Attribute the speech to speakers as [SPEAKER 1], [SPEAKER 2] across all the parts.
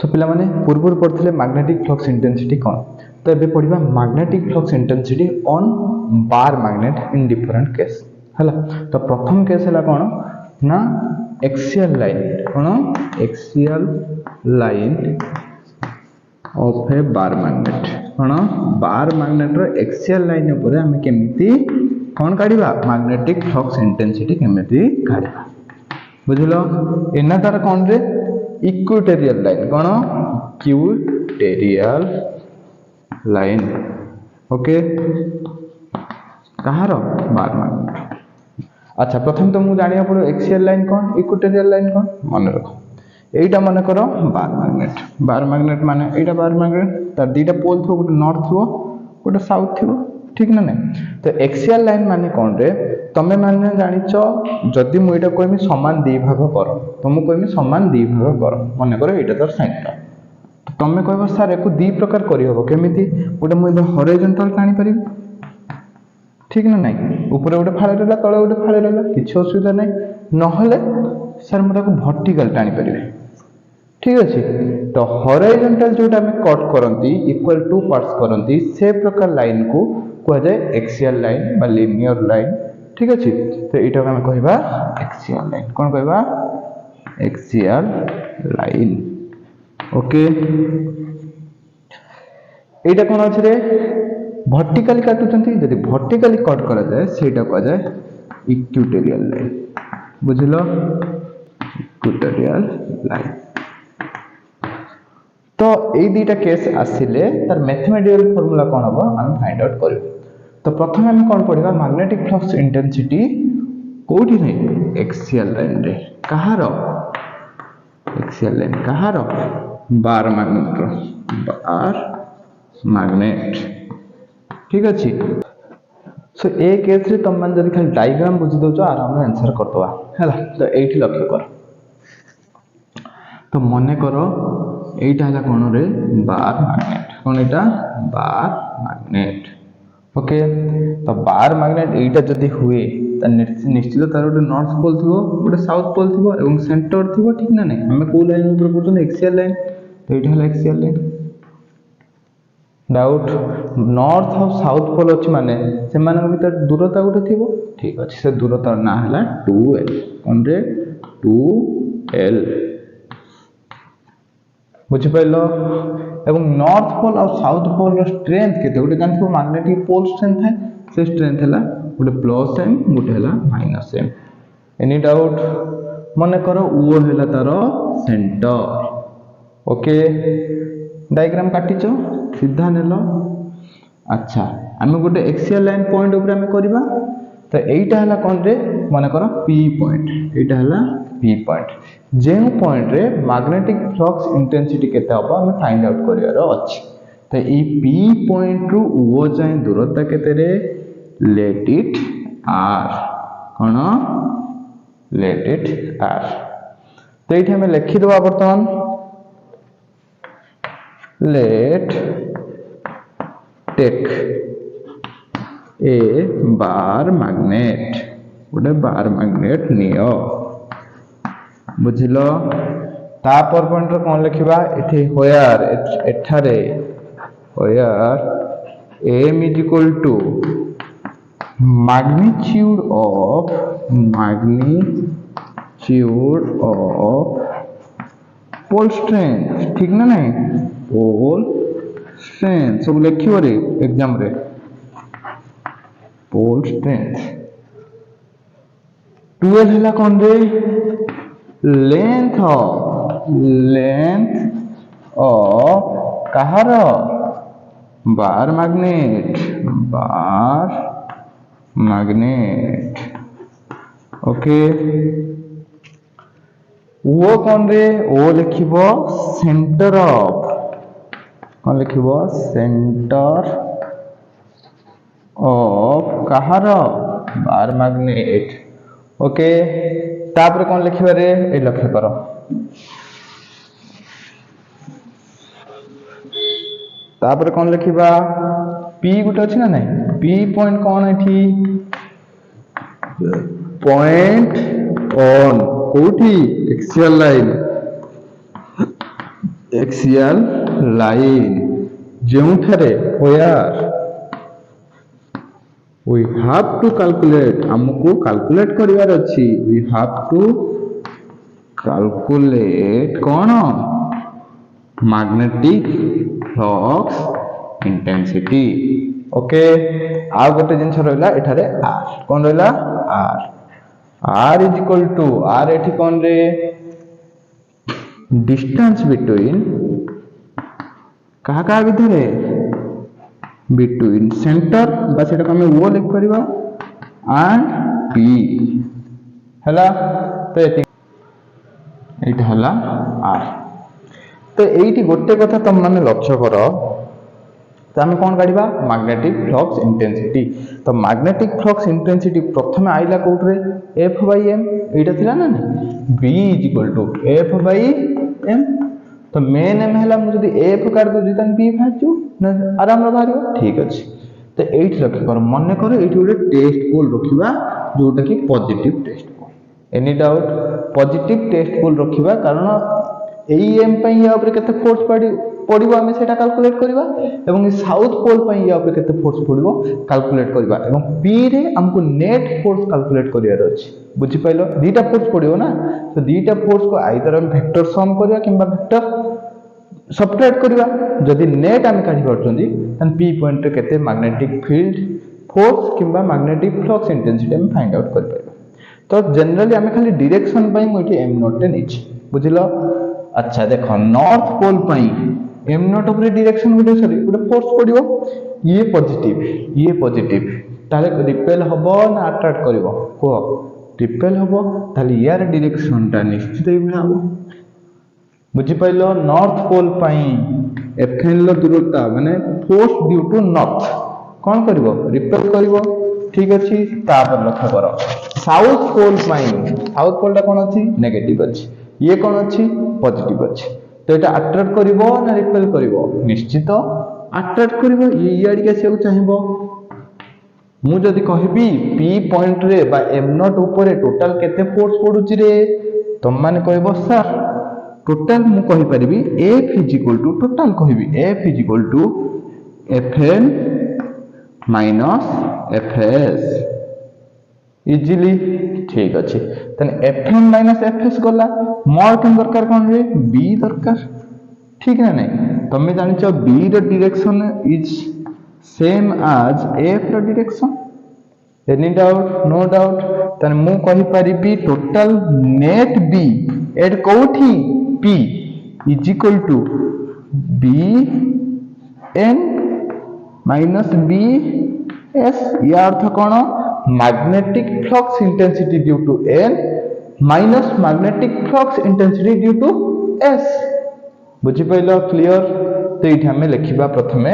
[SPEAKER 1] सो पिला माने पूर्व पढ़ते मैग्नेटिक फ्लक्स इंटेंसिटी कौन तो ये पढ़ा magnetic flux intensity on bar magnet in different case है तो प्रथम केस है कौन ना एक्सियल लाइन कौन axial line of A bar magnet कौन बार मैग्नेट रो एक्सियल लाइन ऊपर हमें केमिति कौन काढिबा मैग्नेटिक फ्लक्स इंटेंसिटी केमिति काढिबा बुझलो एना तार कौन रे इक्वेटोरियल लाइन कौन इक्वेटोरियल लाइन ओके कहार बार मैग्नेट अच्छा प्रथम तो मुझे जानिया पड़ो एक्सियल लाइन कौन इक्वेटोरियल लाइन कौन मन रख एटा मन कर बार मैग्नेट माने एटा बार मैग्नेट तार दीटा पोल थो गोटे नॉर्थ थो गोटे साउथ थो ठीक ना नहीं तो एक्सियल लाइन माने कौन रे तमे माने जानिच जदि मु एटा कहमी समान दी भाग कर तो मु कहमी समान दी भाग कर मन कर एटा तार सेंटर तो तमे कहबो सर एको दी प्रकार करि हबो केमिति गोटे मु हॉरिजॉन्टल टाणी परिबी ठीक ना नहीं ऊपर गोटे फाळे रहला तळे गोटे फाळे रहला किछि असुविधा नहीं नहले सर मु ताको वर्टिकल टाणी परिबे ठीक अछि तो हॉरिजॉन्टल जोटा हमें कट करंती इक्वल टू पार्ट्स करंती से प्रकार लाइन को कह जाए एक्सियल लाइन बा लिनियर लाइन ठीक अछि तो एटा हम कहबा एक्सियल लाइन कोन कहबा एक्सियल लाइन ओके एटा कोन अछि रे वर्टिकली काटुचंती यदि वर्टिकली कट करा जाए सेटा कह जाए इक्वेटोरियल लाइन बुझलो इक्वेटोरियल लाइन तो ये दुटा केस आसिले तार मैथमेटिकल फार्मूला कौन हम हम फाइंड आउट कर तो प्रथम हम कौन पढ़ा मैग्नेटिक फ्लक्स इंटेंसिटी कोठी नहीं एक्सियल लाइन रे कहार एक्सियल लाइन कहार बार मैग्नेट रो बार मैग्नेट ठीक अछि सो ए केस रे तुम मन जदि खाली डायग्राम बुझी दोछ आराम से आंसर करतवा हैला तो एठी लक्ष्य कर तो मने करो एटा हला कोन रे बार मैग्नेट कोन एटा बार मैग्नेट ओके तो बार मैग्नेट एटा जदी हुए त निश्चित तार गोटे नॉर्थ पोल थिबो गोटे साउथ पोल थिबो एवं सेंटर थिबो ठीक ना नहीं हमें को लाइन ऊपर पड़छन एक्सियल लाइन तो एटा हला एक्सियल लाइन डाउट नॉर्थ और साउथ पोल अछि माने से मानक भीतर दूरता गोटे थिबो ठीक अछि से दूरता ना हला 2l कोन रे 2l बुझी पाइलो एवं नॉर्थ पोल और साउथ पोल रो स्ट्रेंथ केते गोटे जानथो मैग्नेटिक पोल स्ट्रेंथ है से स्ट्रेंथ हला गोटे प्लस m गोटे हला माइनस m एनी डाउट मने करो वो हला तारो सेंटर ओके डायग्राम काटिचो सीधा नेलो अच्छा हम गोटे एक्सियल लाइन पॉइंट ऊपर हम करबा तो एटा हला कोन रे मने करो p पॉइंट एटा हला p पॉइंट जे पॉइंट रे मैग्नेटिक फ्लक्स इंटेंसिटी केते हबो हम फाइंड आउट करियार अछि तो ई p पॉइंट रु ओ जाय दूरता केते रे लेट इट r कोन लेट इट r तो एठी हम लिखि दबा वर्तमान let take a bar magnet गोटे बार मैग्नेट नियो बुझिलो तापर पॉइंट रो कोन लिखिबा एठी होयर एठारे होयर m is equal to magnitude of pole strength ठीक ना नहीं पोल स्ट्रेंथ सब लिखियो रे एग्जाम रे पोल स्ट्रेंथ 12 हला कोन रे लेंथ ऑफ कहार बार मैग्नेट ओके वो कौन रे वो लिखिबो सेंटर ऑफ कौन लिखिबो सेंटर ऑफ कहार बार मैग्नेट ओके तापर कौन लिखिबा रे ए लक्ष्य करो तापर कौन लिखिबा p गुटे अछि ना नहीं p पॉइंट कौन एठी पॉइंट ऑन कोठी एक्सियल लाइन एक्सियल लाइन जोठारे where we have to calculate हमको कैलकुलेट करिवार अछि वी हैव टू कैलकुलेट कौन मैग्नेटिक फ्लक्स इंटेंसिटी ओके आ गोटे जिनस रहिला एठारे आर कोन रहिला R is equal to R एठी कोन रे डिस्टेंस बिटवीन कहा भितर बिटवीन सेंटर बस एटा हमें वो लिख परिबा एंड पी हला तो एटा हला आर तो एठी गोटे कथा तुम माने लक्ष्य करो तो आम कौन काढ़ा मैग्नेटिक फ्लक्स इंटेंसिटी तो मैग्नेटिक फ्लक्स इंटेंसिटी प्रथम आइला कोट्रे एफ बाई एम एटा थिला ना B is equal to F by M तो मेन एम है मुझे एफ काट दो बी बाहर आराम बाहर ठीक अच्छे तो ये रख मन कर ये गोटे टेस्ट पोल रखा जोटा कि पॉजिटिव टेस्ट पोल एनी डाउट पॉजिटिव टेस्ट पोल रखा कारण यही एम या केते फोर्स पड़ो आम से कैलकुलेट करवा एवं साउथ पोल या केते फोर्स पड़ो कैलकुलेट करवा एवं पी रे हमको नेट फोर्स कैलकुलेट करिवार अछि बुझि पाइलो दीटा फोर्स पड़ो ना तो दीटा फोर्स को आइदर हम वेक्टर सम करवा किंबा वेक्टर सबट्रैक्ट करवा जदि नेट आम काढी परछंदी तन पी पॉइंट रे केते मैग्नेटिक फील्ड फोर्स किंबा मैग्नेटिक फ्लक्स इंटेंसिटी हम फाइंड आउट कर पाइबा तो जनरली आम खाली डायरेक्शन पई मु एठी एम नॉट टे नीचे बुझिलो अच्छा देखो नॉर्थ पोल पई एम नॉट ऊपर डायरेक्शन गोटे सॉरी गोटे फोर्स पड़ो ये पॉजिटिव ताले रिपेल हबो ना अट्रैक्ट करिवो को रिपेल हबो ताले यार डायरेक्शन ता निश्चित ही भला हबो बुझी पाइलो नॉर्थ पोल पई एफएन लो दूरता माने फोर्स ड्यू टू नॉर्थ कौन करिवो रिपेल करिवो ठीक अछि तापर लक्ष्य करो साउथ पोल ता कोन अछि नेगेटिव अछि ये कौन अच्छी पॉजिटिव अच्छी तो ये अट्रैक्ट करिवो ना रिपेल करिवो निश्चित अट्रैक्ट करिवो ये याडी के से चाहिबो मु जदी कहबी पी पॉइंट रे बा एम नॉट ऊपर टोटल केते फोर्स पडुची रे तुम माने कहबो सर टोटल मु कहि परिबी F is equal to total कहबी F is equal to FN minus FS easily ठीक अच्छे तने एफएन माइनस एफएस गला मोर केन दरकार कोन रे बी दरकार ठीक ना नहीं तुम जानि छ B the direction is same as F the direction any doubt no doubt तने मु कहि परिबी टोटल नेट बी एट कोठी P is equal to B N minus B S या अर्थ कोन magnetic flux intensity due to N minus magnetic flux intensity due to S बुझी पाइलो क्लियर तो ये हमें लिखा प्रथमे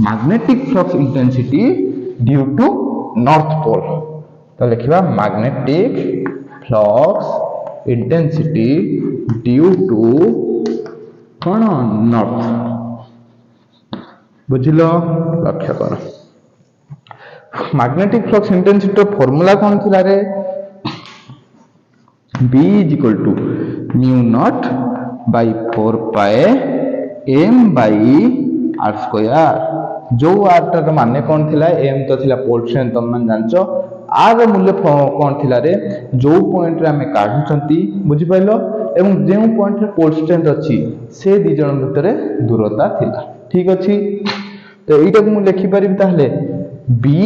[SPEAKER 1] magnetic flux intensity due to north pole तो लिखा magnetic flux intensity due to कौन नॉर्थ बुझिलो लक्ष्य करो मैग्नेटिक फ्लक्स इंटेंसिटी फॉर्मूला कौन थी रे B is equal to mu naught by 4 pi m by r square जो r टर माने कौन थिला m तो थिला पोल स्ट्रेंथ तुम मन जानचो r रो मूल्य कौन थिला रे जो पॉइंट रे हमें काढु छंती बुझि पाइलो एवं जे पॉइंट रे पोल स्ट्रेंथ अछि से दी जण भितरे दूरता थिला ठीक अछि तो एटा मु लिखि परिबी ताहले b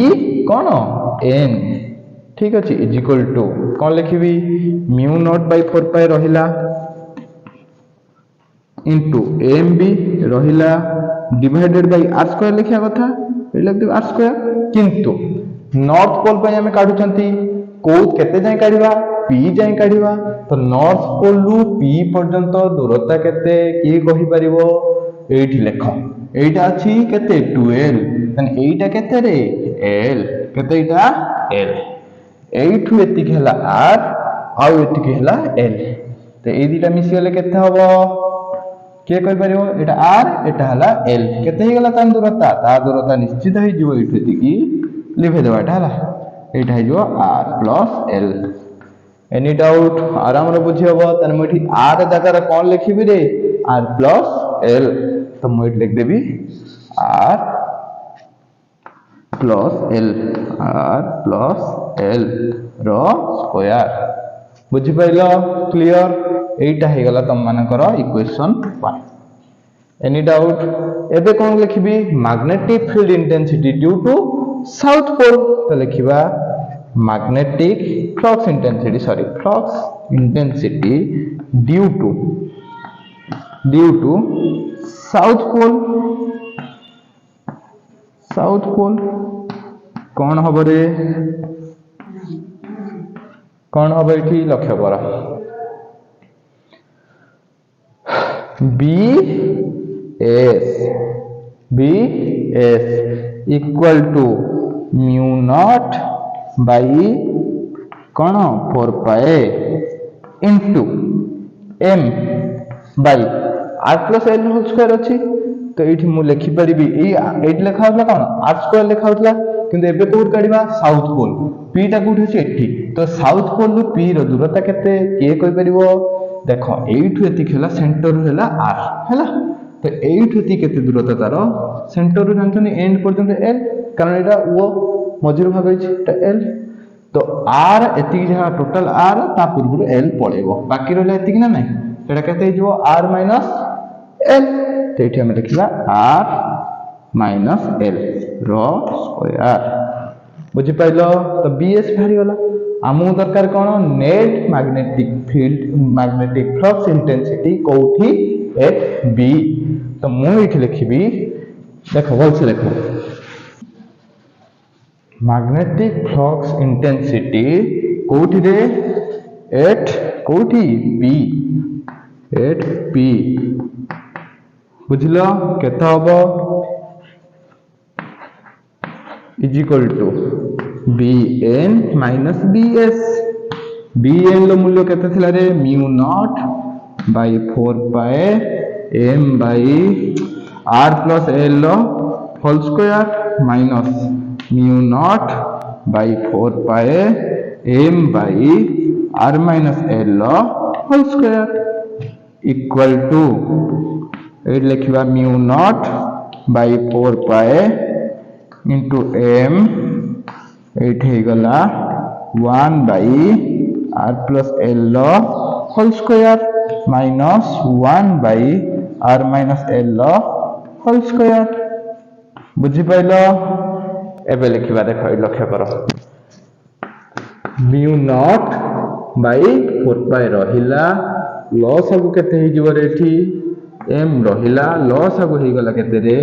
[SPEAKER 1] कौन n ठीक अच्छे इज इक्वल टू कौन लिखी म्यू नॉट बाई 4 पाई रहिला इंटू एम बी रहिला डिवाइडेड बाई आर स्क्वायर लिखा कथा लिख दे आर स्क्वायर किंतु नॉर्थ पोल पे हमें काढु छंती को केते जाय काढिबा पी जाय काढिबा तो नॉर्थ पोल लु पी पर्यंत दूरता केते की कहि परिबो एठी लेखो एटा अछि केते 12 तन एटा केते रे एल केते एटा एल एठु एतिक हला आर आउ एतिक हला एल तो ए दिटा मिसी गले केते हबो के कहि परिबो एटा आर एटा हला एल केते हे गला तान दूरता निश्चित हे जिवो एठु एतिक लिखे देबाटा हला एटा हे जिवो R plus L any doubt आराम रे बुझी हबो तने मोठी आर जगह रे कोन लिखिबी रे आर प्लस एल तो मुझे लिख देवी आर प्लस एल रो स्क्वायर बुझी पाइल क्लियर एटा हे गला तुम मानकर इक्वेशन 1 एनी डाउट एबे कौन लिखिबी magnetic field intensity due to south pole तो लिखिबा magnetic flux intensity due to south pole कौन हबो रे कौन हबो एठी लक्ष्य कर B S equal to mu naught by कौन 4 pi into M by R plus L whole square अच्छी तो ये मुझे लिखिपारि ये लिखा होता कौन आर स्क्वायर लिखा होता किंतु एबे कौट काढिबा साउथ पोल पी टा कौट अछि एठी तो साउथ पोल रु पी रो दूरता केते के कहि परिबो देखो एठु एति खेला सेंटर रु हेला आर हैला तो एठु एति केते दूरता तार सेंटर रु जानथनि एंड पर्यंत एल कारण एटा ओ मझिर भाग अछि त एल तो आर एति जहा टोटल आर ता पूर्व एल पळेबो बाकी रहला एति कि ना नै एटा केते हिजो आर माइनस एल तो ये हम लिखा आर माइनस एल रो स्क्वायर बुझी पाइल तो बीएस बाहरी गला आमु दरकार कौन नेट मैग्नेटिक फ्लक्स इंटेंसिटी कोठी एट बी तो मुझे लिखी देखो भल से देखो मैग्नेटिक फ्लक्स इंटेंसिटी कोठी रे एट कोठी बी एट बी बुझल केता हबो is equal to bn minus bs bn लो मूल्य केते थिला रे mu naught by 4 pi m by r plus l लो whole square minus mu naught by 4 pi m by r minus l लो होल स्क्वायर इक्वल टू ये लिखा mu naught by 4 pi into M ये गला 1 by R plus L whole square minus 1 by R minus L whole square बुझी पाइल एबे लिखिबा देखो लक्ष्य कर म्यू नॉट बाय 4 पाए रहिला लॉस सब केते हि जिवो रे एठी एम रहिला लॉस सब हि गला केते रे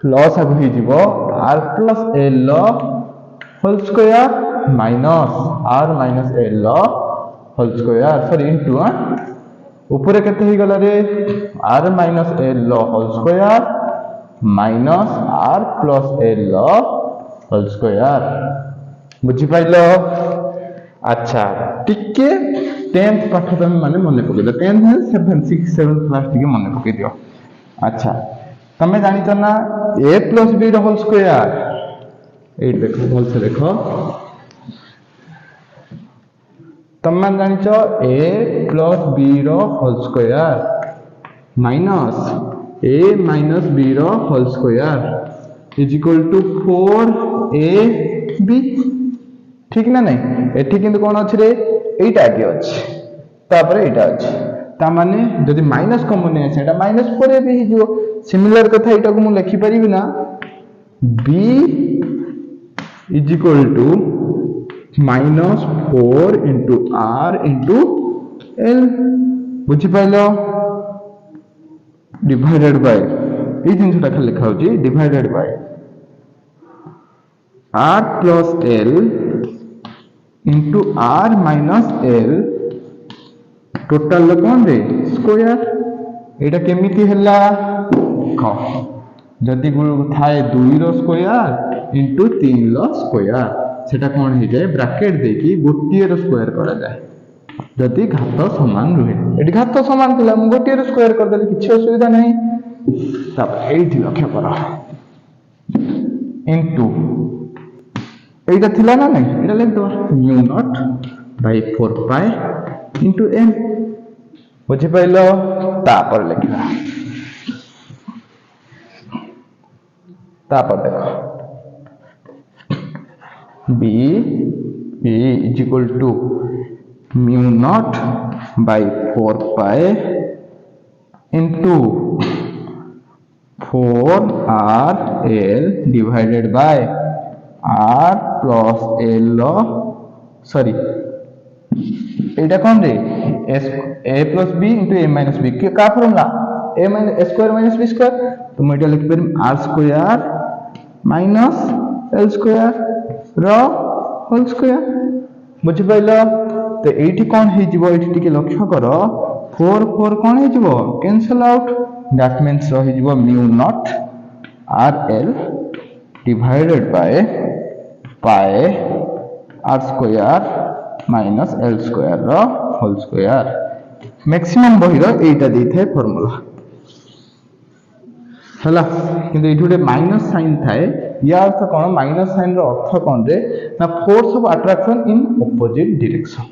[SPEAKER 1] लॉस सब हि जिवो R plus L whole square minus R minus L whole square sorry into ऊपर केते हि गला रे R minus L whole square minus R plus L whole square बुझी पाइलो अच्छा टिके 10th पाठ तुम माने मने पके 10th 7 6 7 क्लास टिके मने पके दियो अच्छा तमे जानि त ना a प्लस b रो होल स्क्वायर ए देखो भल से देखो तमे जानि छ a प्लस b रो whole square minus a minus b रो whole square is equal to 4ab ठीक ना नहीं एठी किंतु कोन अछि रे एटा आगे अछि तापर एटा अछि ता माने जदि माइनस कॉमन है सेटा माइनस 4ab हि जो सिमिलर कथा एटा को मु लिखि परिबि ना b is equal to minus 4 into r into l बुझी पाइलो डिवाइडेड बाय ए जिनसटा खाली लिखा होची divided by r plus l into r minus l total कौन रे स्क्वायर एटा केमिति हला क जदि थाए 2 रो स्क्वायर into 3 रो स्क्वायर सेटा कोन हे जाय ब्रैकेट देकी गोटिए रो स्क्वायर करा जाय जदि घात समान रहे एटी घात समान थिला हम गोटिए रो स्क्वायर कर देले किछ असुविधा नहीं तब एठी लक्ष्य करा into एटा थिला ना नहीं एटा लिख दो mu naught by 4 pi into m बुझिपाइल तापर लिखा तापर देखो B is equal to mu naught by 4 pi into 4RL divided by R plus L sorry एटा कौन रे a plus b into a minus b का formula a minus a square minus b square तो मैं एटा लिख पारिम r square minus l square रो whole square बुझि pilo तो एठी कोन हे जिवो एठी टिके लक्ष्य करो 4 4 कोन हे जिवो कैंसिल आउट दैट मींस रहि जिवो mu naught rl divided by pi r square minus l square रो होल स्क्वायर मैक्सिमम बही रो एटा देथे फार्मूला हला किंतु एठी गोटे माइनस साइन थाए या अर्थ कोन माइनस साइन रो अर्थ कोन रे ना force of attraction in opposite direction